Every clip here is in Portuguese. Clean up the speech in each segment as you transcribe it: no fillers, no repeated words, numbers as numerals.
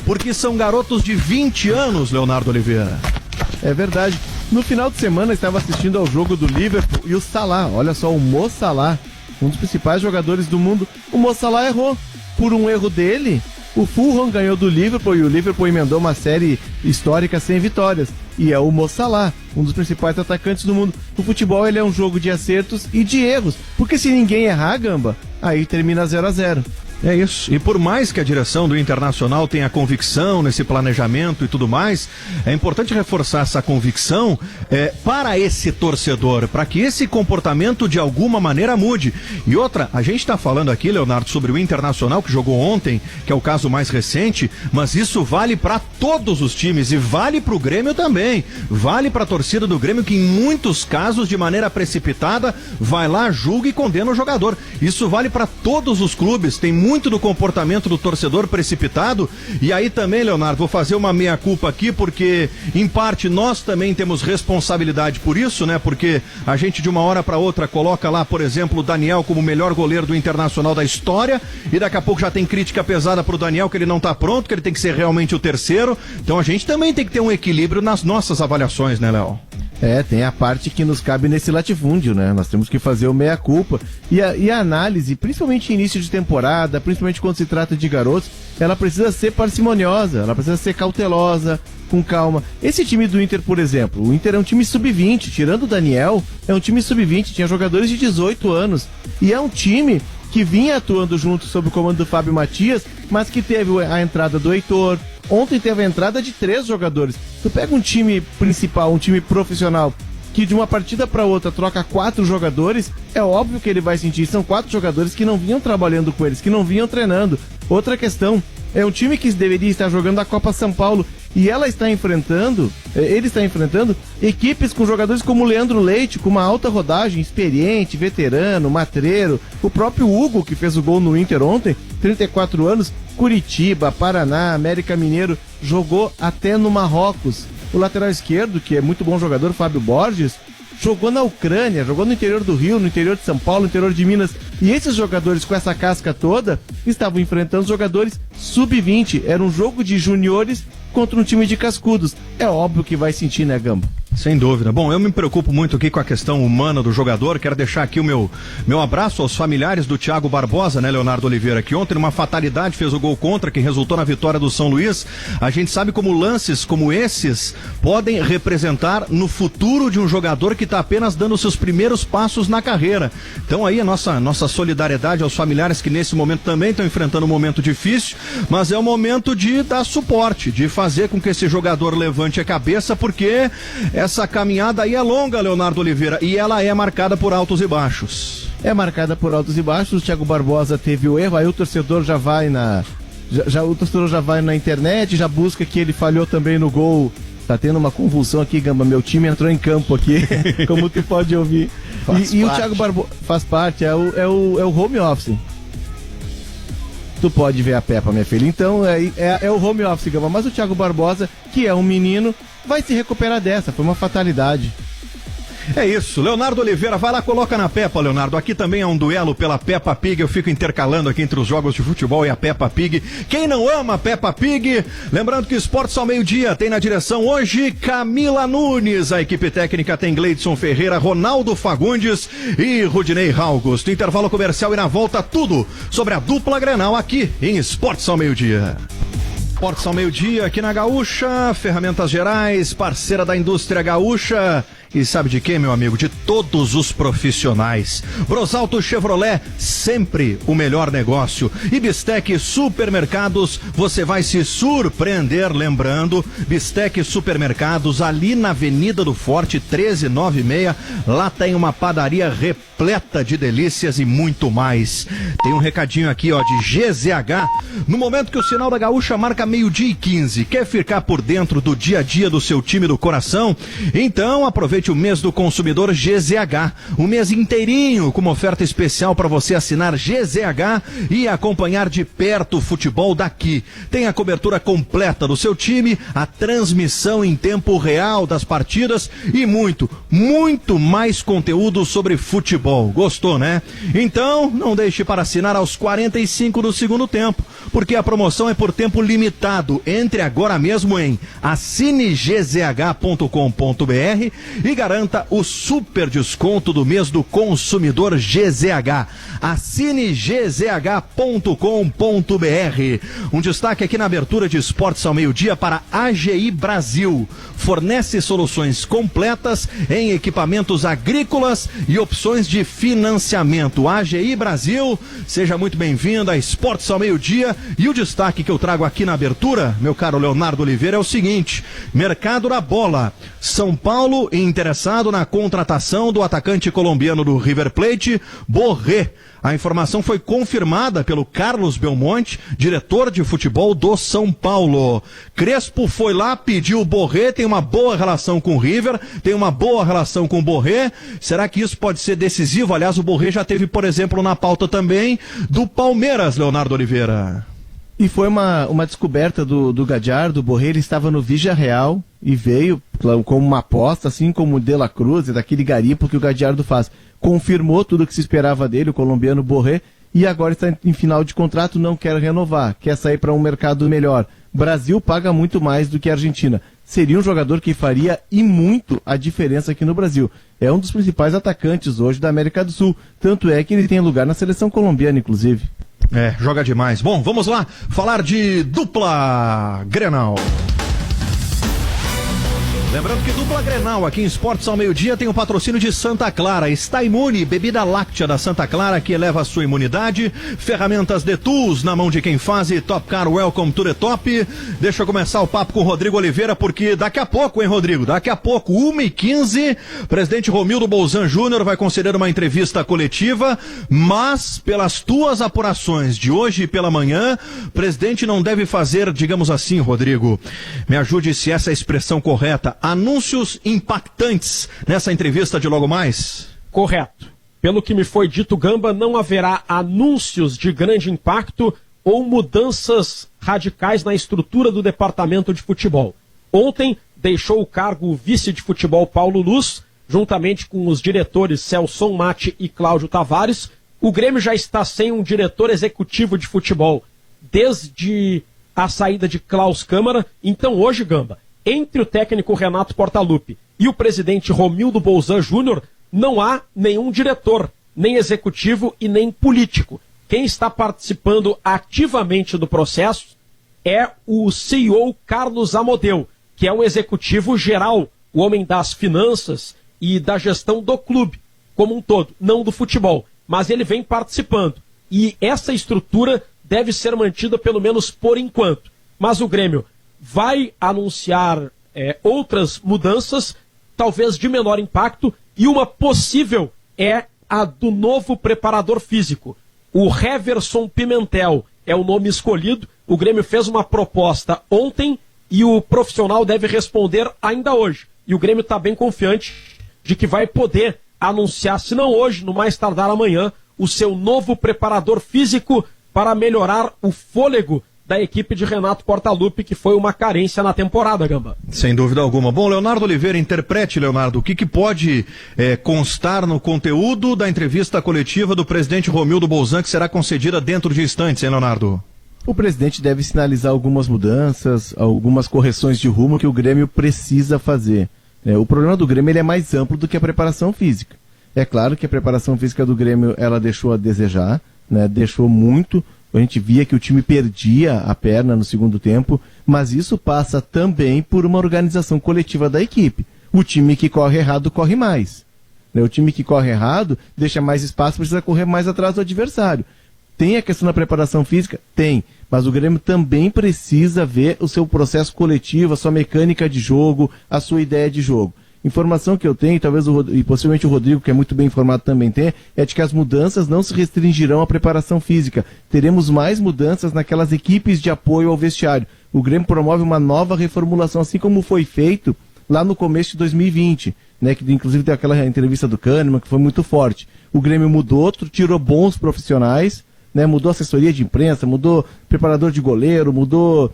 porque são garotos de 20 anos, Leonardo Oliveira. É verdade. No final de semana estava assistindo ao jogo do Liverpool e o Salah, olha só, o Mo Salah, um dos principais jogadores do mundo, o Mo Salah errou. Por um erro dele, o Fulham ganhou do Liverpool e o Liverpool emendou uma série histórica sem vitórias. E é o Mo Salah, um dos principais atacantes do mundo. O futebol ele é um jogo de acertos e de erros, porque se ninguém errar, Gamba, aí termina 0-0. É isso. E por mais que a direção do Internacional tenha convicção nesse planejamento e tudo mais, é importante reforçar essa convicção para esse torcedor, para que esse comportamento de alguma maneira mude. E outra, a gente está falando aqui, Leonardo, sobre o Internacional que jogou ontem, que é o caso mais recente, mas isso vale para todos os times e vale para o Grêmio também. Vale para a torcida do Grêmio que em muitos casos, de maneira precipitada, vai lá, julga e condena o jogador. Isso vale para todos os clubes. Tem muito do comportamento do torcedor precipitado. E aí também, Leonardo, vou fazer uma meia-culpa aqui, porque em parte nós também temos responsabilidade por isso, né? Porque a gente de uma hora para outra coloca lá, por exemplo, o Daniel como o melhor goleiro do Internacional da história, e daqui a pouco já tem crítica pesada pro Daniel que ele não tá pronto, que ele tem que ser realmente o terceiro. Então a gente também tem que ter um equilíbrio nas nossas avaliações, né, Léo? Tem a parte que nos cabe nesse latifúndio, né? Nós temos que fazer o meia-culpa. E a análise, principalmente em início de temporada, principalmente quando se trata de garotos, ela precisa ser parcimoniosa, ela precisa ser cautelosa, com calma. Esse time do Inter, por exemplo, o Inter é um time sub-20, tirando o Daniel, é um time sub-20, tinha jogadores de 18 anos. E é um time que vinha atuando junto sob o comando do Fábio Matias, mas que teve a entrada do Heitor. Ontem teve a entrada de 3 jogadores. Tu pega um time principal, um time profissional, que de uma partida para outra troca 4 jogadores, é óbvio que ele vai sentir. São 4 jogadores que não vinham trabalhando com eles, que não vinham treinando. Outra questão, é um time que deveria estar jogando a Copa São Paulo e ele está enfrentando equipes com jogadores como o Leandro Leite, com uma alta rodagem, experiente, veterano, matreiro. O próprio Hugo, que fez o gol no Inter ontem, 34 anos, Curitiba, Paraná, América Mineiro, jogou até no Marrocos. O lateral esquerdo, que é muito bom jogador, Fábio Borges, jogou na Ucrânia, jogou no interior do Rio, no interior de São Paulo, no interior de Minas. E esses jogadores com essa casca toda estavam enfrentando jogadores sub-20. Era um jogo de juniores contra um time de cascudos. É óbvio que vai sentir, né, Gamba? Sem dúvida. Bom, eu me preocupo muito aqui com a questão humana do jogador. Quero deixar aqui o meu abraço aos familiares do Thiago Barbosa, né, Leonardo Oliveira, que ontem numa fatalidade fez o gol contra, que resultou na vitória do São Luís. A gente sabe como lances como esses podem representar no futuro de um jogador que está apenas dando seus primeiros passos na carreira. Então aí a nossa solidariedade aos familiares que nesse momento também estão enfrentando um momento difícil, mas é o momento de dar suporte, de fazer com que esse jogador levante a cabeça, porque essa caminhada aí é longa, Leonardo Oliveira, e ela é marcada por altos e baixos. É marcada por altos e baixos. O Thiago Barbosa teve o erro, aí o torcedor já vai na internet, já busca que ele falhou também no gol. Tá tendo uma convulsão aqui, Gamba, meu time entrou em campo aqui, como tu pode ouvir. E o Thiago Barbosa faz parte, é o home office. Tu pode ver a Peppa, minha filha. Então é o home office, Gamba. Mas o Thiago Barbosa, que é um menino, vai se recuperar dessa. Foi uma fatalidade. É isso, Leonardo Oliveira, vai lá, coloca na Peppa, Leonardo. Aqui também é um duelo pela Peppa Pig. Eu fico intercalando aqui entre os jogos de futebol e a Peppa Pig. Quem não ama a Peppa Pig? Lembrando que Esportes ao meio-dia tem na direção hoje Camila Nunes. A equipe técnica tem Gleidson Ferreira, Ronaldo Fagundes e Rudinei Augusto. Intervalo comercial e na volta tudo sobre a dupla Grenal aqui em Esportes ao meio-dia. Esportes ao meio-dia aqui na Gaúcha, Ferramentas Gerais, parceira da indústria gaúcha. E sabe de quem, meu amigo? De todos os profissionais. Brosalto Chevrolet, sempre o melhor negócio. E Bistec Supermercados, você vai se surpreender. Lembrando, Bistec Supermercados, ali na Avenida do Forte, 1396. Lá tem uma padaria repleta de delícias e muito mais. Tem um recadinho aqui, ó, de GZH. No momento que o sinal da Gaúcha marca 12:15, quer ficar por dentro do dia a dia do seu time do coração? Então aproveite Aproveite o mês do consumidor GZH, o mês inteirinho com uma oferta especial para você assinar GZH e acompanhar de perto o futebol daqui. Tem a cobertura completa do seu time, a transmissão em tempo real das partidas e muito mais conteúdo sobre futebol. Gostou, né? Então, não deixe para assinar aos 45 do segundo tempo, porque a promoção é por tempo limitado. Entre agora mesmo em assinegzh.com.br e garanta o super desconto do mês do consumidor GZH. Assinegzh.com.br. Um destaque aqui na abertura de Esportes ao meio-dia para AGI Brasil. Fornece soluções completas em equipamentos agrícolas e opções de financiamento. AGI Brasil, seja muito bem-vindo a Esportes ao meio-dia. E o destaque que eu trago aqui na abertura, meu caro Leonardo Oliveira, é o seguinte: mercado da bola. São Paulo interessado na contratação do atacante colombiano do River Plate, Borré. A informação foi confirmada pelo Carlos Belmonte, diretor de futebol do São Paulo. Crespo foi lá, pediu o Borré, tem uma boa relação com o River, tem uma boa relação com o Borré. Será que isso pode ser decisivo? Aliás, o Borré já teve, por exemplo, na pauta também do Palmeiras, Leonardo Oliveira. E foi uma descoberta do Gadiardo. O Borré, ele estava no Vigia Real e veio como uma aposta, assim como o De La Cruz, daquele garimpo que o Gadiardo faz. Confirmou tudo o que se esperava dele, o colombiano Borré, e agora está em final de contrato, não quer renovar, quer sair para um mercado melhor. Brasil paga muito mais do que a Argentina. Seria um jogador que faria e muito a diferença aqui no Brasil. É um dos principais atacantes hoje da América do Sul, tanto é que ele tem lugar na seleção colombiana, inclusive. Joga demais. Bom, vamos lá falar de dupla Grenal. Lembrando que dupla Grenal aqui em Esportes ao meio-dia tem o patrocínio de Santa Clara. Está Imune, bebida láctea da Santa Clara que eleva a sua imunidade. Ferramentas de Tools na mão de quem faz e Top Car Welcome to the Top. Deixa eu começar o papo com o Rodrigo Oliveira, porque daqui a pouco, hein, Rodrigo? Daqui a pouco, 1h15, presidente Romildo Bolzan Júnior vai conceder uma entrevista coletiva, mas pelas tuas apurações de hoje e pela manhã, o presidente não deve fazer, digamos assim, Rodrigo, me ajude se essa é a expressão correta, anúncios impactantes nessa entrevista de logo mais? Correto. Pelo que me foi dito, Gamba, não haverá anúncios de grande impacto ou mudanças radicais na estrutura do departamento de futebol. Ontem deixou o cargo o vice de futebol Paulo Luz, juntamente com os diretores Celson Mate e Cláudio Tavares. O Grêmio já está sem um diretor executivo de futebol desde a saída de Klaus Câmara. Então hoje, Gamba, entre o técnico Renato Portaluppi e o presidente Romildo Bolzan Júnior, não há nenhum diretor, nem executivo e nem político. Quem está participando ativamente do processo é o CEO Carlos Amodeu, que é o executivo geral, o homem das finanças e da gestão do clube como um todo, não do futebol. Mas ele vem participando. E essa estrutura deve ser mantida pelo menos por enquanto. Mas o Grêmio vai anunciar outras mudanças, talvez de menor impacto, e uma possível é a do novo preparador físico. O Heverson Pimentel é o nome escolhido. O Grêmio fez uma proposta ontem e o profissional deve responder ainda hoje. E o Grêmio está bem confiante de que vai poder anunciar, se não hoje, no mais tardar amanhã, o seu novo preparador físico para melhorar o fôlego da equipe de Renato Portaluppi, que foi uma carência na temporada, Gamba. Sem dúvida alguma. Bom, Leonardo Oliveira, interprete, Leonardo, o que pode constar no conteúdo da entrevista coletiva do presidente Romildo Bolzan, que será concedida dentro de instantes, hein, Leonardo? O presidente deve sinalizar algumas mudanças, algumas correções de rumo que o Grêmio precisa fazer. O problema do Grêmio ele é mais amplo do que a preparação física. É claro que a preparação física do Grêmio ela deixou a desejar, né? Deixou muito. A gente via que o time perdia a perna no segundo tempo, mas isso passa também por uma organização coletiva da equipe. O time que corre errado corre mais. O time que corre errado deixa mais espaço, precisa correr mais atrás do adversário. Tem a questão da preparação física? Tem. Mas o Grêmio também precisa ver o seu processo coletivo, a sua mecânica de jogo, a sua ideia de jogo. Informação que eu tenho, talvez e possivelmente o Rodrigo, que é muito bem informado, também tem, é de que as mudanças não se restringirão à preparação física. Teremos mais mudanças naquelas equipes de apoio ao vestiário. O Grêmio promove uma nova reformulação, assim como foi feito lá no começo de 2020. né, que inclusive tem aquela entrevista do Kahneman, que foi muito forte. O Grêmio mudou, tirou bons profissionais, né, mudou assessoria de imprensa, mudou preparador de goleiro, mudou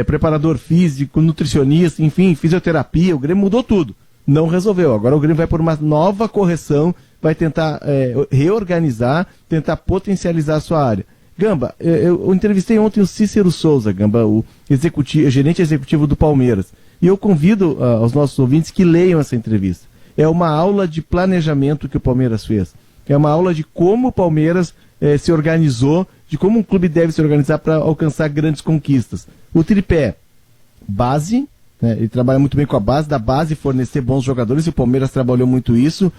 preparador físico, nutricionista, enfim, fisioterapia, o Grêmio mudou tudo. Não resolveu. Agora o Grêmio vai por uma nova correção, vai tentar reorganizar, tentar potencializar a sua área. Gamba, eu entrevistei ontem o Cícero Souza, Gamba, o gerente executivo do Palmeiras. E eu convido aos nossos ouvintes que leiam essa entrevista. É uma aula de planejamento que o Palmeiras fez. É uma aula de como o Palmeiras se organizou, de como um clube deve se organizar para alcançar grandes conquistas. O tripé, base, né, ele trabalha muito bem com a base, da base fornecer bons jogadores, e o Palmeiras trabalhou muito isso.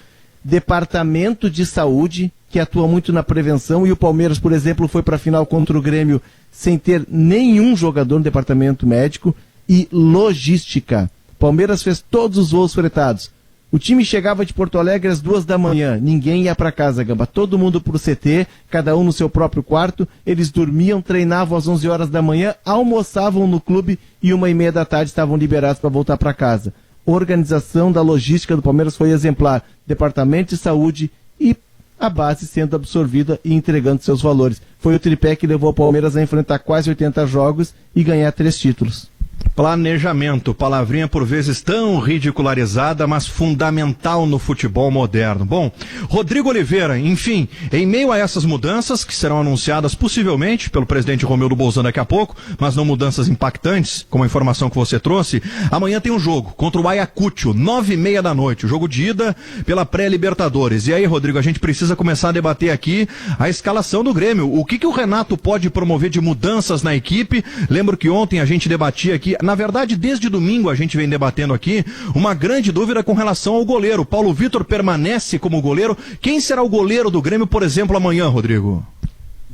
Departamento de saúde, que atua muito na prevenção, e o Palmeiras, por exemplo, foi para a final contra o Grêmio sem ter nenhum jogador no departamento médico. E logística. Palmeiras fez todos os voos fretados. O time chegava de Porto Alegre às 2 da manhã, ninguém ia para casa, Gamba, todo mundo pro CT, cada um no seu próprio quarto, eles dormiam, treinavam às 11 horas da manhã, almoçavam no clube e 1h30 da tarde estavam liberados para voltar para casa. Organização da logística do Palmeiras foi exemplar, departamento de saúde e a base sendo absorvida e entregando seus valores. Foi o tripé que levou o Palmeiras a enfrentar quase 80 jogos e ganhar 3 títulos. Planejamento, palavrinha por vezes tão ridicularizada, mas fundamental no futebol moderno. Bom, Rodrigo Oliveira, enfim, em meio a essas mudanças, que serão anunciadas possivelmente pelo presidente Romildo Bolzano daqui a pouco, mas não mudanças impactantes, como a informação que você trouxe, amanhã tem um jogo contra o Ayacucho, 9h30 da noite, o jogo de ida pela pré-Libertadores. E aí, Rodrigo, a gente precisa começar a debater aqui a escalação do Grêmio. O que o Renato pode promover de mudanças na equipe? Lembro que ontem a gente debatia aqui, na verdade, desde domingo a gente vem debatendo aqui uma grande dúvida com relação ao goleiro. Paulo Vitor permanece como goleiro. Quem será o goleiro do Grêmio, por exemplo, amanhã, Rodrigo?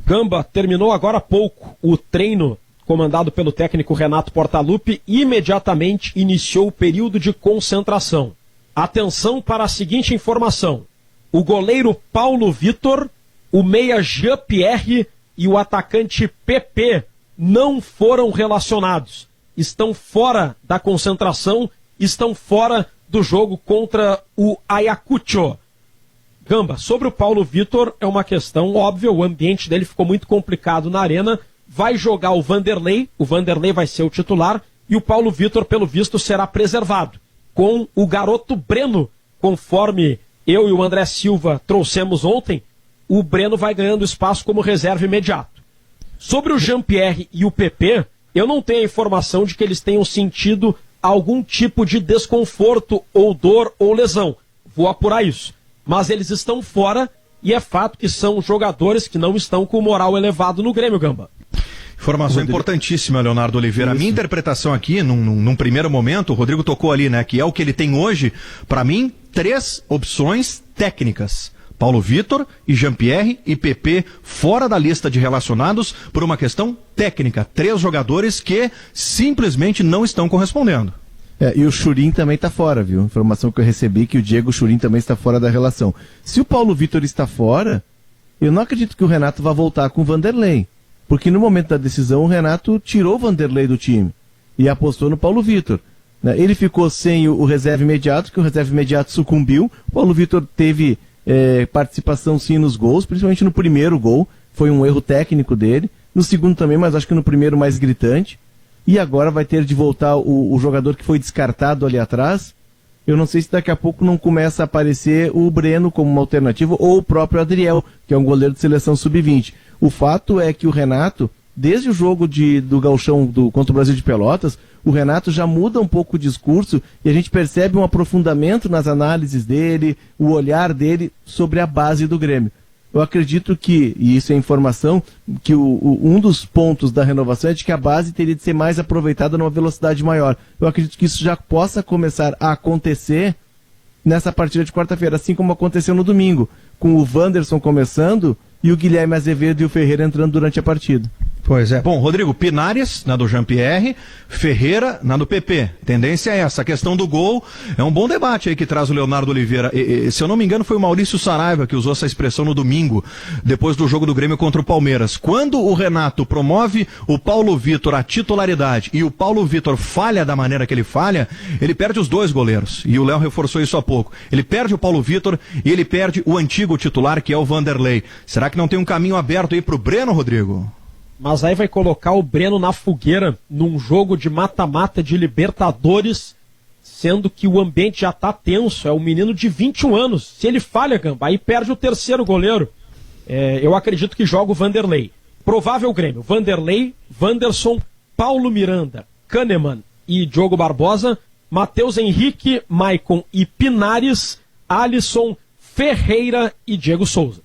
Gamba, terminou agora há pouco o treino comandado pelo técnico Renato Portaluppi e imediatamente iniciou o período de concentração. Atenção para a seguinte informação: o goleiro Paulo Vitor, o meia Jean-Pierre e o atacante PP não foram relacionados. Estão fora da concentração, estão fora do jogo contra o Ayacucho. Gamba, sobre o Paulo Vitor é uma questão óbvia, o ambiente dele ficou muito complicado na arena, vai jogar o Vanderlei vai ser o titular, e o Paulo Vitor, pelo visto, será preservado, com o garoto Breno, conforme eu e o André Silva trouxemos ontem, o Breno vai ganhando espaço como reserva imediato. Sobre o Jean-Pierre e o PP, eu não tenho a informação de que eles tenham sentido algum tipo de desconforto, ou dor, ou lesão. Vou apurar isso. Mas eles estão fora e é fato que são jogadores que não estão com moral elevado no Grêmio, Gamba. Informação importantíssima, Leonardo Oliveira. A minha interpretação aqui, num primeiro momento, o Rodrigo tocou ali, né, que é o que ele tem hoje, para mim, 3 opções técnicas. Paulo Vitor e Jean-Pierre e PP fora da lista de relacionados por uma questão técnica. 3 jogadores que simplesmente não estão correspondendo. E o Churin também está fora, viu? Informação que eu recebi que o Diego Churin também está fora da relação. Se o Paulo Vitor está fora, eu não acredito que o Renato vá voltar com o Vanderlei. Porque no momento da decisão o Renato tirou o Vanderlei do time e apostou no Paulo Vitor. Ele ficou sem o reserva imediato, que o reserva imediato sucumbiu. O Paulo Vitor teve participação sim nos gols, principalmente no primeiro gol, foi um erro técnico dele, no segundo também, mas acho que no primeiro mais gritante, e agora vai ter de voltar o jogador que foi descartado ali atrás. Eu não sei se daqui a pouco não começa a aparecer o Breno como uma alternativa, ou o próprio Adriel, que é um goleiro de seleção sub-20. O fato é que o Renato, desde o jogo do Gauchão contra o Brasil de Pelotas, o Renato já muda um pouco o discurso e a gente percebe um aprofundamento nas análises dele, o olhar dele sobre a base do Grêmio. Eu acredito que, e isso é informação, que um dos pontos da renovação é de que a base teria de ser mais aproveitada numa velocidade maior. Eu acredito que isso já possa começar a acontecer nessa partida de quarta-feira, assim como aconteceu no domingo, com o Wanderson começando e o Guilherme Azevedo e o Ferreira entrando durante a partida. Pois é. Bom, Rodrigo, Pinares, na do Jean-Pierre, Ferreira, na do PP. Tendência é essa. A questão do gol é um bom debate aí que traz o Leonardo Oliveira. Se eu não me engano, foi o Maurício Saraiva que usou essa expressão no domingo, depois do jogo do Grêmio contra o Palmeiras. Quando o Renato promove o Paulo Vitor à titularidade e o Paulo Vitor falha da maneira que ele falha, ele perde os dois goleiros. E o Léo reforçou isso há pouco. Ele perde o Paulo Vitor e ele perde o antigo titular, que é o Vanderlei. Será que não tem um caminho aberto aí pro Breno, Rodrigo? Mas aí vai colocar o Breno na fogueira num jogo de mata-mata de Libertadores, sendo que o ambiente já tá tenso. É um menino de 21 anos. Se ele falha, Gamba, aí perde o terceiro goleiro. Eu acredito que joga o Vanderlei. Provável Grêmio: Vanderlei, Wanderson, Paulo Miranda, Kahneman e Diogo Barbosa, Matheus Henrique, Maicon e Pinares, Alisson, Ferreira e Diego Souza.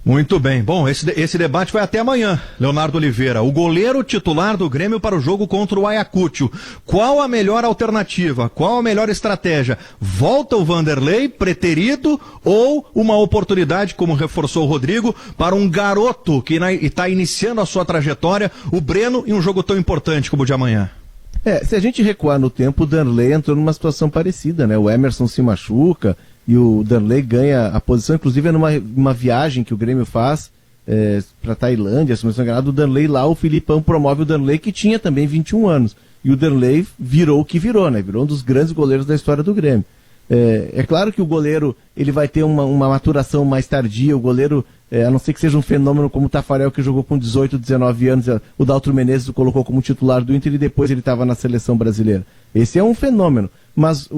Muito bem. Bom, esse debate vai até amanhã, Leonardo Oliveira. O goleiro titular do Grêmio para o jogo contra o Ayacucho. Qual a melhor alternativa? Qual a melhor estratégia? Volta o Vanderlei, preterido, ou uma oportunidade, como reforçou o Rodrigo, para um garoto que está iniciando a sua trajetória, o Breno, em um jogo tão importante como o de amanhã? Se a gente recuar no tempo, o Danley entrou numa situação parecida, né? O Emerson se machuca e o Danley ganha a posição, inclusive é numa viagem que o Grêmio faz para Tailândia, se não me engano, o Danley lá, o Filipão promove o Danley, que tinha também 21 anos. E o Danley virou o que virou, né? Virou um dos grandes goleiros da história do Grêmio. É claro que o goleiro ele vai ter uma maturação mais tardia, o goleiro, a não ser que seja um fenômeno como o Tafarel, que jogou com 18, 19 anos, o Daltro Menezes o colocou como titular do Inter e depois ele estava na seleção brasileira. Esse é um fenômeno. Mas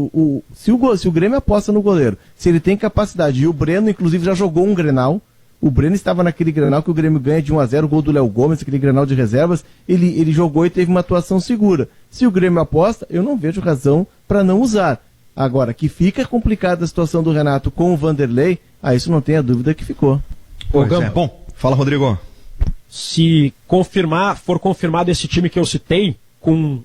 se o Grêmio aposta no goleiro, se ele tem capacidade, e o Breno inclusive já jogou um Grenal, o Breno estava naquele Grenal que o Grêmio ganha de 1-0, o gol do Léo Gomes, aquele Grenal de reservas, ele jogou e teve uma atuação segura. Se o Grêmio aposta, eu não vejo razão para não usar. Agora, que fica complicada a situação do Renato com o Vanderlei, isso não tenha dúvida que ficou. Bom, fala, Rodrigo. Se for confirmado esse time que eu citei, com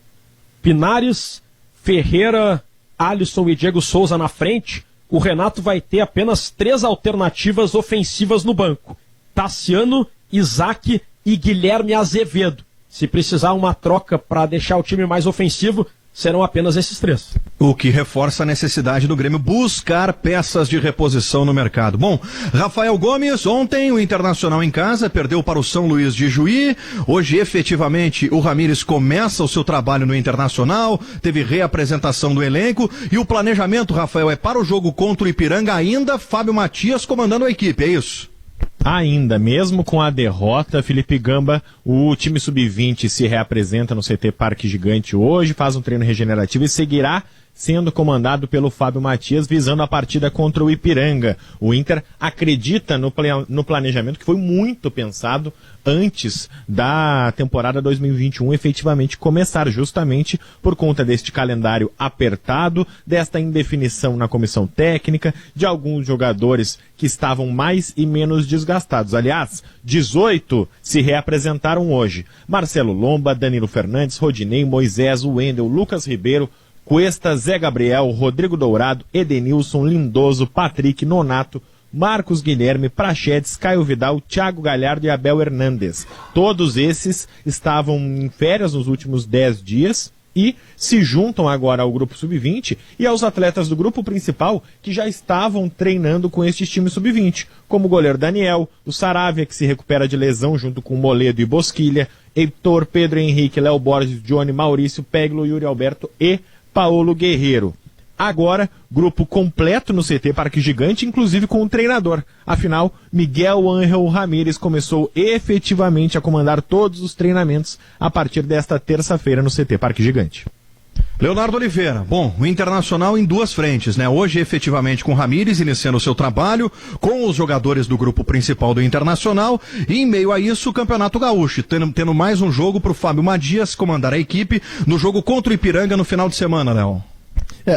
Pinares, Ferreira, Alisson e Diego Souza na frente, o Renato vai ter apenas 3 alternativas ofensivas no banco: Tassiano, Isaac e Guilherme Azevedo. Se precisar uma troca para deixar o time mais ofensivo, serão apenas esses 3. O que reforça a necessidade do Grêmio buscar peças de reposição no mercado. Bom, Rafael Gomes, ontem o Internacional em casa perdeu para o São Luís de Juí. Hoje, efetivamente, o Ramires começa o seu trabalho no Internacional, teve reapresentação do elenco e o planejamento, Rafael, é para o jogo contra o Ipiranga ainda, Fábio Matias comandando a equipe, é isso? Ainda, mesmo com a derrota, Felipe Gamba, o time sub-20 se reapresenta no CT Parque Gigante hoje, faz um treino regenerativo e seguirá sendo comandado pelo Fábio Matias, visando a partida contra o Ipiranga. O Inter acredita no planejamento que foi muito pensado antes da temporada 2021 efetivamente começar, justamente por conta deste calendário apertado, desta indefinição na comissão técnica, de alguns jogadores que estavam mais e menos desgastados. Aliás, 18 se reapresentaram hoje: Marcelo Lomba, Danilo Fernandes, Rodinei, Moisés, Wendel, Lucas Ribeiro, Cuesta, Zé Gabriel, Rodrigo Dourado, Edenilson, Lindoso, Patrick, Nonato, Marcos Guilherme, Prachedes, Caio Vidal, Thiago Galhardo e Abel Hernandes. Todos esses estavam em férias nos últimos 10 dias e se juntam agora ao grupo sub-20 e aos atletas do grupo principal que já estavam treinando com este time sub-20, como o goleiro Daniel, o Saravia, que se recupera de lesão junto com Moledo e Bosquilha, Heitor, Pedro Henrique, Léo Borges, Johnny, Maurício, Peglo, Yuri Alberto e Paulo Guerreiro. Agora, grupo completo no CT Parque Gigante, inclusive com o treinador. Afinal, Miguel Ángel Ramírez começou efetivamente a comandar todos os treinamentos a partir desta terça-feira no CT Parque Gigante. Leonardo Oliveira, bom, o Internacional em 2 frentes, né? Hoje, efetivamente, com o Ramírez iniciando o seu trabalho, com os jogadores do grupo principal do Internacional, e em meio a isso, o Campeonato Gaúcho, tendo mais um jogo para o Fábio Matias comandar a equipe no jogo contra o Ipiranga no final de semana, Léo.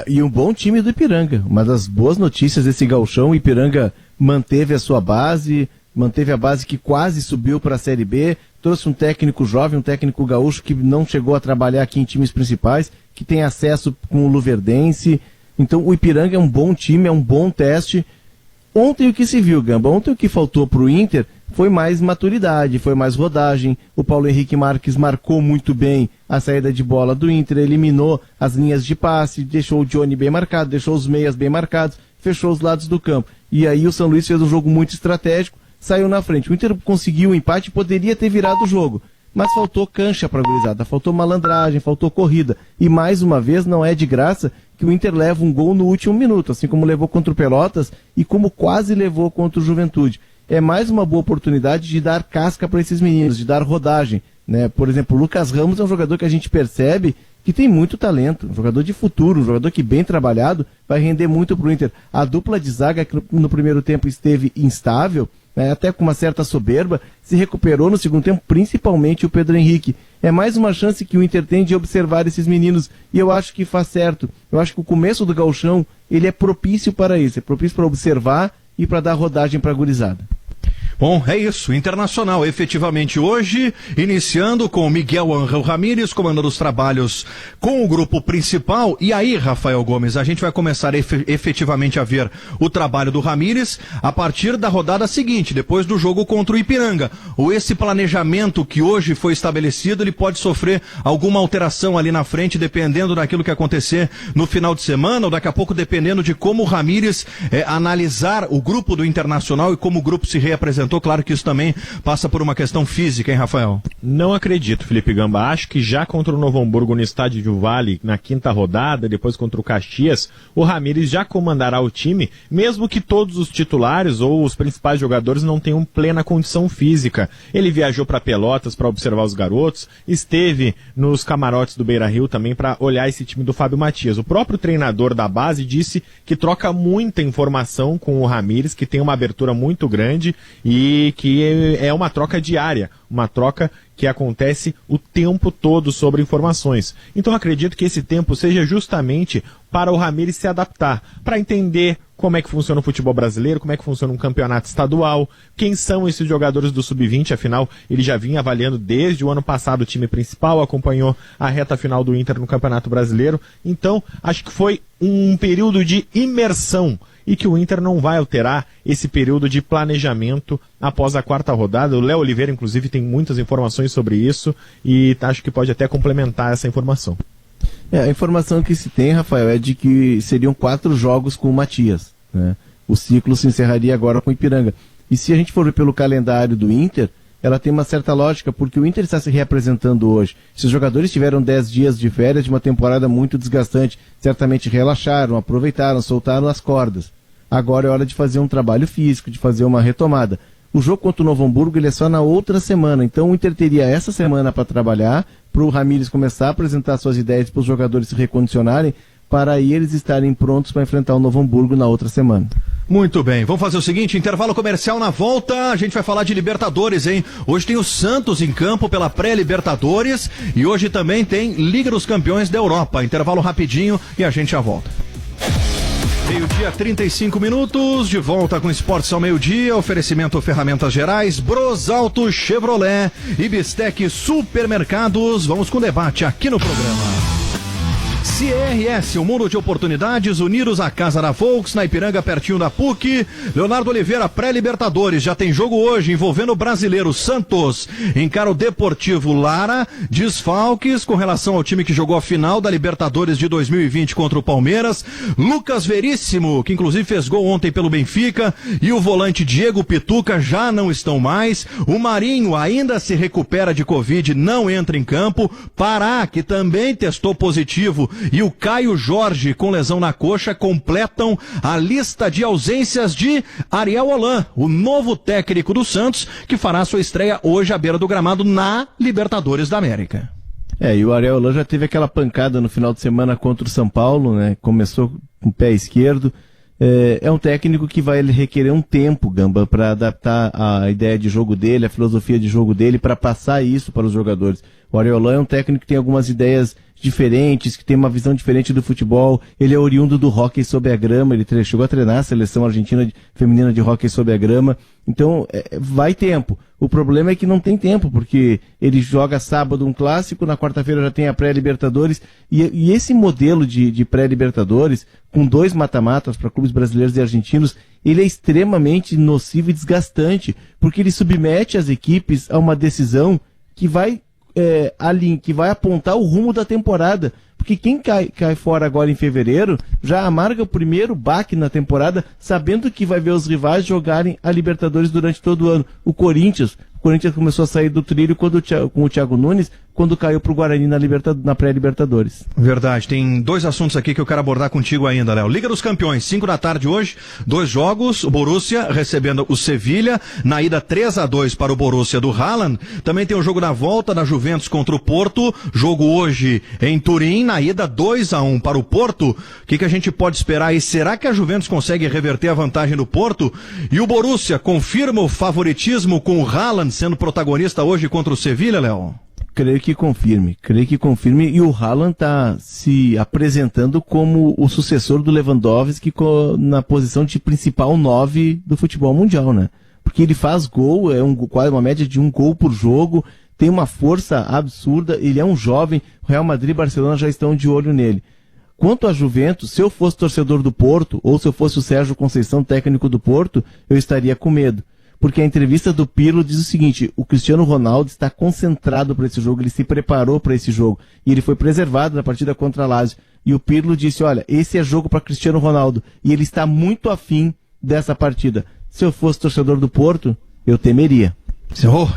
E um bom time do Ipiranga. Uma das boas notícias desse gauchão: o Ipiranga manteve a sua base, manteve a base que quase subiu para a Série B, trouxe um técnico jovem, um técnico gaúcho que não chegou a trabalhar aqui em times principais, que tem acesso com o Luverdense. Então o Ipiranga é um bom time, é um bom teste. Ontem o que se viu, Gamba? Ontem o que faltou pro Inter foi mais maturidade, foi mais rodagem. O Paulo Henrique Marques marcou muito bem a saída de bola do Inter, eliminou as linhas de passe, deixou o Johnny bem marcado, deixou os meias bem marcados, fechou os lados do campo. E aí o São Luís fez um jogo muito estratégico, saiu na frente. O Inter conseguiu o empate e poderia ter virado o jogo. Mas faltou cancha para a gurizada, faltou malandragem, faltou corrida. E mais uma vez, não é de graça que o Inter leva um gol no último minuto, assim como levou contra o Pelotas e como quase levou contra o Juventude. É mais uma boa oportunidade de dar casca para esses meninos, de dar rodagem, né? Por exemplo, o Lucas Ramos é um jogador que a gente percebe que tem muito talento, um jogador de futuro, um jogador que bem trabalhado vai render muito para o Inter. A dupla de zaga que no primeiro tempo esteve instável, né, até com uma certa soberba, se recuperou no segundo tempo, principalmente o Pedro Henrique. É mais uma chance que o Inter tem de observar esses meninos, e eu acho que faz certo. Eu acho que o começo do gauchão, ele é propício para isso, é propício para observar e para dar rodagem para a gurizada. Bom, é isso, Internacional efetivamente hoje, iniciando com Miguel Ángel Ramírez, comandando os trabalhos com o grupo principal. E aí, Rafael Gomes, a gente vai começar efetivamente a ver o trabalho do Ramírez a partir da rodada seguinte, depois do jogo contra o Ipiranga. Ou esse planejamento que hoje foi estabelecido, ele pode sofrer alguma alteração ali na frente, dependendo daquilo que acontecer no final de semana, ou daqui a pouco dependendo de como o Ramírez analisar o grupo do Internacional e como o grupo se reapresentou. Claro que isso também passa por uma questão física, hein, Rafael? Não acredito, Felipe Gamba. Acho que já contra o Novo Hamburgo no estádio do Vale, na quinta rodada, depois contra o Caxias, o Ramírez já comandará o time, mesmo que todos os titulares ou os principais jogadores não tenham plena condição física. Ele viajou para Pelotas para observar os garotos, esteve nos camarotes do Beira-Rio também para olhar esse time do Fábio Matias. O próprio treinador da base disse que troca muita informação com o Ramírez, que tem uma abertura muito grande e que é uma troca diária, uma troca que acontece o tempo todo sobre informações. Então acredito que esse tempo seja justamente para o Ramírez se adaptar, para entender como é que funciona o futebol brasileiro, como é que funciona um campeonato estadual, quem são esses jogadores do Sub-20, afinal ele já vinha avaliando desde o ano passado o time principal, acompanhou a reta final do Inter no Campeonato Brasileiro, então acho que foi um período de imersão e que o Inter não vai alterar esse período de planejamento após a quarta rodada. O Léo Oliveira, inclusive, tem muitas informações sobre isso e acho que pode até complementar essa informação. A informação que se tem, Rafael, é de que seriam 4 jogos com o Matias, né? O ciclo se encerraria agora com o Ipiranga. E se a gente for ver pelo calendário do Inter, ela tem uma certa lógica, porque o Inter está se reapresentando hoje. Se os jogadores tiveram 10 dias de férias de uma temporada muito desgastante, certamente relaxaram, aproveitaram, soltaram as cordas. Agora é hora de fazer um trabalho físico, de fazer uma retomada. O jogo contra o Novo Hamburgo ele é só na outra semana, então o Inter teria essa semana para trabalhar, para o Ramírez começar a apresentar suas ideias para os jogadores se recondicionarem, para aí eles estarem prontos para enfrentar o Novo Hamburgo na outra semana. Muito bem, vamos fazer o seguinte, intervalo comercial na volta, a gente vai falar de Libertadores, hein? Hoje tem o Santos em campo pela pré-Libertadores e hoje também tem Liga dos Campeões da Europa. Intervalo rapidinho e a gente já volta. Meio-dia, 35 minutos, de volta com Esportes ao meio-dia, oferecimento Ferramentas Gerais, Bros Auto Chevrolet e Bistec Supermercados. Vamos com o debate aqui no programa. CRS, o mundo de oportunidades, unidos à Casa da Volks, na Ipiranga, pertinho da PUC. Leonardo Oliveira, pré-Libertadores, já tem jogo hoje envolvendo o brasileiro Santos. Encara o Deportivo Lara, desfalques com relação ao time que jogou a final da Libertadores de 2020 contra o Palmeiras. Lucas Veríssimo, que inclusive fez gol ontem pelo Benfica, e o volante Diego Pituca já não estão mais. O Marinho ainda se recupera de Covid, não entra em campo. Pará, que também testou positivo, e o Caio Jorge, com lesão na coxa, completam a lista de ausências de Ariel Holan, o novo técnico do Santos, que fará sua estreia hoje à beira do gramado na Libertadores da América. E o Ariel Holan já teve aquela pancada no final de semana contra o São Paulo, né? Começou com o pé esquerdo. É um técnico que vai requerer um tempo, Gamba, para adaptar a ideia de jogo dele, a filosofia de jogo dele, para passar isso para os jogadores. O Areolan é um técnico que tem algumas ideias diferentes, que tem uma visão diferente do futebol. Ele é oriundo do hóquei sobre a grama, ele chegou a treinar a seleção argentina feminina de hóquei sobre a grama. Então, vai tempo. O problema é que não tem tempo, porque ele joga sábado um clássico, na quarta-feira já tem a pré-Libertadores, e esse modelo de pré-Libertadores, com 2 mata-matas para clubes brasileiros e argentinos, ele é extremamente nocivo e desgastante, porque ele submete as equipes a uma decisão que vai que vai apontar o rumo da temporada. Porque quem cai fora agora em fevereiro já amarga o primeiro baque na temporada, sabendo que vai ver os rivais jogarem a Libertadores durante todo o ano. O Corinthians começou a sair do trilho com o Thiago Nunes, quando caiu pro Guarani na pré-Libertadores. Verdade, tem 2 assuntos aqui que eu quero abordar contigo ainda, Léo. Liga dos Campeões, 5 da tarde hoje, 2 jogos, o Borussia recebendo o Sevilha, na ida 3-2 para o Borussia do Haaland. Também tem o jogo da volta da Juventus contra o Porto, jogo hoje em Turim, na ida 2-1 para o Porto. O que a gente pode esperar aí? Será que a Juventus consegue reverter a vantagem do Porto? E o Borussia confirma o favoritismo com o Haaland sendo protagonista hoje contra o Sevilha, Léo? Creio que confirme, e o Haaland está se apresentando como o sucessor do Lewandowski na posição de principal 9 do futebol mundial, né? Porque ele faz gol, quase uma média de 1 gol por jogo, tem uma força absurda, ele é um jovem, o Real Madrid e Barcelona já estão de olho nele. Quanto a Juventus, se eu fosse torcedor do Porto, ou se eu fosse o Sérgio Conceição, técnico do Porto, eu estaria com medo. Porque a entrevista do Pirlo diz o seguinte: o Cristiano Ronaldo está concentrado para esse jogo, ele se preparou para esse jogo, e ele foi preservado na partida contra a Lazio. E o Pirlo disse: olha, esse é jogo para Cristiano Ronaldo, e ele está muito afim dessa partida. Se eu fosse torcedor do Porto, eu temeria.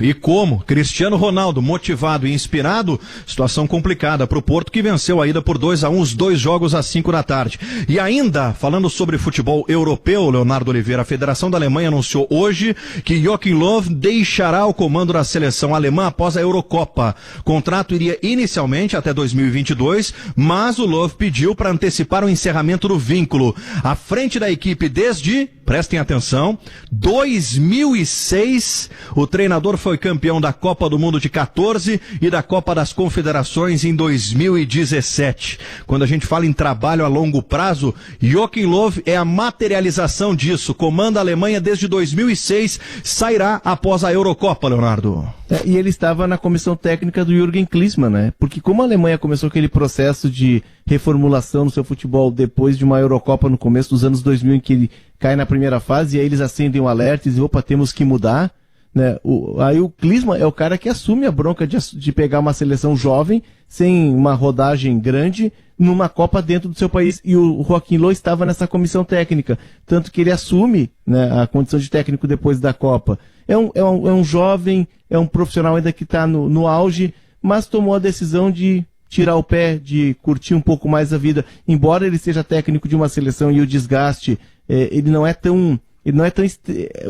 E como? Cristiano Ronaldo, motivado e inspirado, situação complicada para o Porto, que venceu a ida por 2-1, os 2 jogos às 5 da tarde. E ainda, falando sobre futebol europeu, Leonardo Oliveira, a Federação da Alemanha anunciou hoje que Joachim Löw deixará o comando da seleção alemã após a Eurocopa. O contrato iria inicialmente até 2022, mas o Löw pediu para antecipar o encerramento do vínculo. À frente da equipe desde, prestem atenção, 2006, o treinador foi campeão da Copa do Mundo de 14 e da Copa das Confederações em 2017. Quando a gente fala em trabalho a longo prazo, Joachim Löw é a materialização disso. Comanda a Alemanha desde 2006, sairá após a Eurocopa, Leonardo. E ele estava na comissão técnica do Jürgen Klinsmann, né? Porque como a Alemanha começou aquele processo de reformulação no seu futebol depois de uma Eurocopa no começo dos anos 2000, em que ele cai na primeira fase, e aí eles acendem um alerta e dizem: opa, temos que mudar, né? Aí o Klinsmann é o cara que assume a bronca de pegar uma seleção jovem, sem uma rodagem grande, numa Copa dentro do seu país. E o Joachim Löw estava nessa comissão técnica, tanto que ele assume, né, a condição de técnico depois da Copa. É um jovem, é um profissional ainda que está no auge, mas tomou a decisão de tirar o pé, de curtir um pouco mais a vida. Embora ele seja técnico de uma seleção e o desgaste,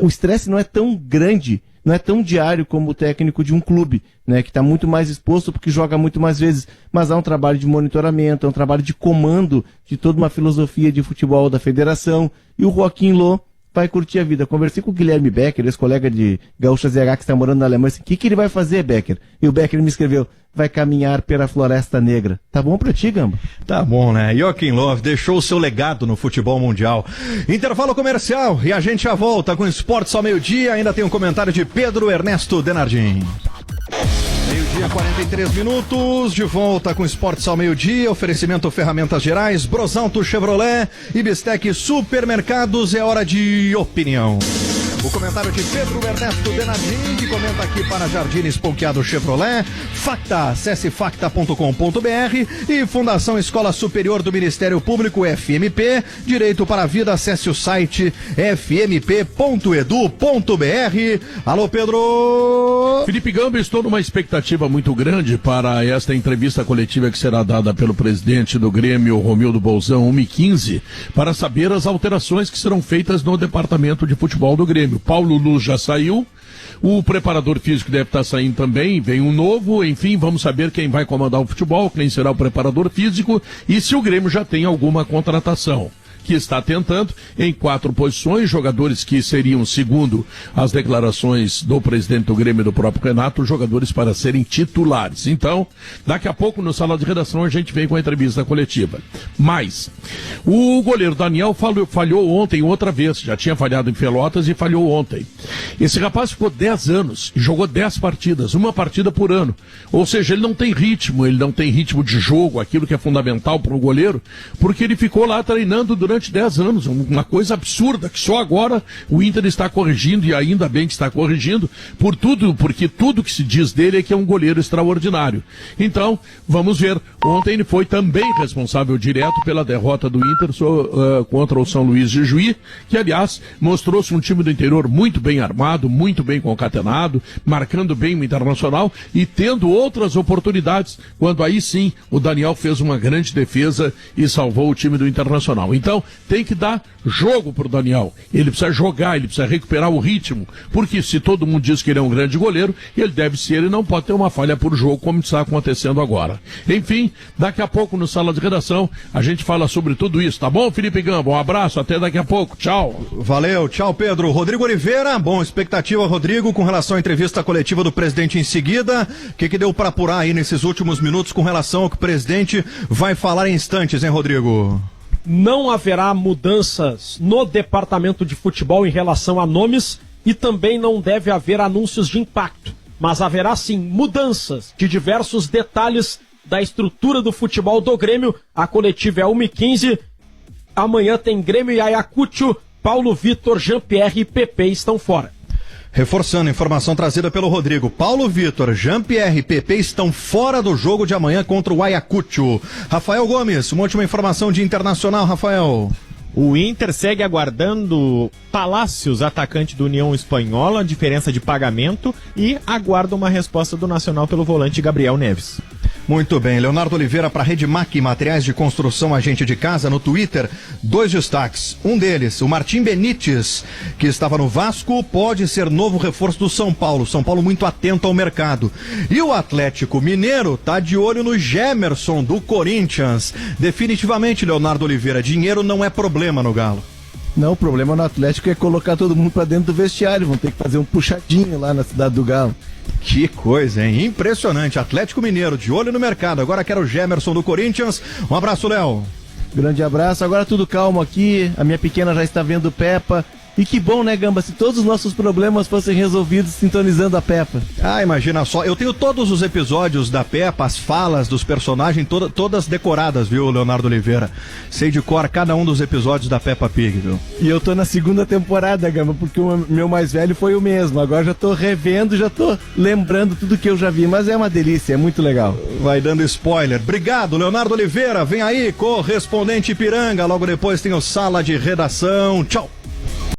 o estresse não é tão grande, não é tão diário como o técnico de um clube, né, que está muito mais exposto porque joga muito mais vezes, mas há um trabalho de monitoramento, há um trabalho de comando de toda uma filosofia de futebol da federação, e o Joachim Löw vai curtir a vida. Conversei com o Guilherme Becker, ex-colega de Gaúcha ZH, que está morando na Alemanha, assim: o que ele vai fazer, Becker? E o Becker me escreveu: vai caminhar pela Floresta Negra. Tá bom pra ti, Gamba? Tá bom, né? Joachim Löw deixou o seu legado no futebol mundial. Intervalo comercial e a gente já volta com Esportes ao meio-dia. Ainda tem um comentário de Pedro Ernesto Denardim. Meio-dia, 43 minutos, de volta com Esportes ao meio-dia, oferecimento Ferramentas Gerais, Brosalto Chevrolet e Bistec Supermercados. É hora de opinião. O comentário de Pedro Ernesto Denardim, que comenta aqui para Jardines Ponqueado Chevrolet, Facta, acesse facta.com.br e Fundação Escola Superior do Ministério Público, FMP, Direito para a Vida, acesse o site fmp.edu.br. Alô, Pedro! Felipe Gamba, estou numa expectativa muito grande para esta entrevista coletiva que será dada pelo presidente do Grêmio, Romildo Bolzão, 1h15, para saber as alterações que serão feitas no departamento de futebol do Grêmio. Paulo Luz já saiu, o preparador físico deve estar saindo também, vem um novo, enfim, vamos saber quem vai comandar o futebol, quem será o preparador físico e se o Grêmio já tem alguma contratação. que está tentando em 4 posições, jogadores que seriam, segundo as declarações do presidente do Grêmio e do próprio Renato, jogadores para serem titulares. Então, daqui a pouco no Sala de Redação a gente vem com a entrevista coletiva. Mas, o goleiro Daniel falhou ontem outra vez, já tinha falhado em Pelotas e falhou ontem. Esse rapaz ficou 10 anos e jogou 10 partidas, uma partida por ano. Ou seja, ele não tem ritmo de jogo, aquilo que é fundamental para o goleiro, porque ele ficou lá treinando durante 10 anos, uma coisa absurda, que só agora o Inter está corrigindo, e ainda bem que está corrigindo, porque tudo que se diz dele é que é um goleiro extraordinário. Então, vamos ver, ontem ele foi também responsável direto pela derrota do Inter contra o São Luís de Juí, que aliás mostrou-se um time do interior muito bem armado, muito bem concatenado, marcando bem o Internacional e tendo outras oportunidades, quando aí sim o Daniel fez uma grande defesa e salvou o time do Internacional. Então, tem que dar jogo pro Daniel. Ele precisa jogar, ele precisa recuperar o ritmo, porque se todo mundo diz que ele é um grande goleiro, ele deve ser, ele não pode ter uma falha por jogo como está acontecendo agora. Enfim, daqui a pouco no Sala de Redação a gente fala sobre tudo isso, tá bom, Felipe Gamba? Um abraço, até daqui a pouco, tchau. Valeu, tchau, Pedro. Rodrigo Oliveira, bom, expectativa, Rodrigo, com relação à entrevista coletiva do presidente em seguida. O que deu para apurar aí nesses últimos minutos com relação ao que o presidente vai falar em instantes, hein, Rodrigo? Não haverá mudanças no departamento de futebol em relação a nomes e também não deve haver anúncios de impacto. Mas haverá sim mudanças de diversos detalhes da estrutura do futebol do Grêmio. A coletiva é 1h15. Amanhã tem Grêmio e Ayacucho. Paulo Vitor, Jean-Pierre e Pepe estão fora. Reforçando a informação trazida pelo Rodrigo, Paulo Vitor, Jean-Pierre e Pepe estão fora do jogo de amanhã contra o Ayacucho. Rafael Gomes, uma última informação de Internacional, Rafael. O Inter segue aguardando Palácios, atacante do União Espanhola, diferença de pagamento, e aguarda uma resposta do Nacional pelo volante Gabriel Neves. Muito bem, Leonardo Oliveira para Redmac Materiais de Construção Agente de Casa no Twitter, 2 destaques. Um deles, o Martim Benítez, que estava no Vasco, pode ser novo reforço do São Paulo. São Paulo muito atento ao mercado. E o Atlético Mineiro tá de olho no Gemerson do Corinthians. Definitivamente, Leonardo Oliveira, dinheiro não é problema no Galo. Não, o problema no Atlético é colocar todo mundo pra dentro do vestiário, vão ter que fazer um puxadinho lá na cidade do Galo. Que coisa, hein? Impressionante. Atlético Mineiro, de olho no mercado. Agora quero o Gemerson do Corinthians. Um abraço, Léo. Grande abraço. Agora tudo calmo aqui. A minha pequena já está vendo Peppa. E que bom, né, Gamba, se todos os nossos problemas fossem resolvidos sintonizando a Peppa. Ah, imagina só. Eu tenho todos os episódios da Peppa, as falas dos personagens, todas decoradas, viu, Leonardo Oliveira? Sei de cor cada um dos episódios da Peppa Pig, viu? E eu tô na 2ª temporada, Gamba, porque o meu mais velho foi o mesmo. Agora já tô revendo, já tô lembrando tudo que eu já vi. Mas é uma delícia, é muito legal. Vai dando spoiler. Obrigado, Leonardo Oliveira. Vem aí, correspondente Ipiranga. Logo depois tem o Sala de Redação. Tchau.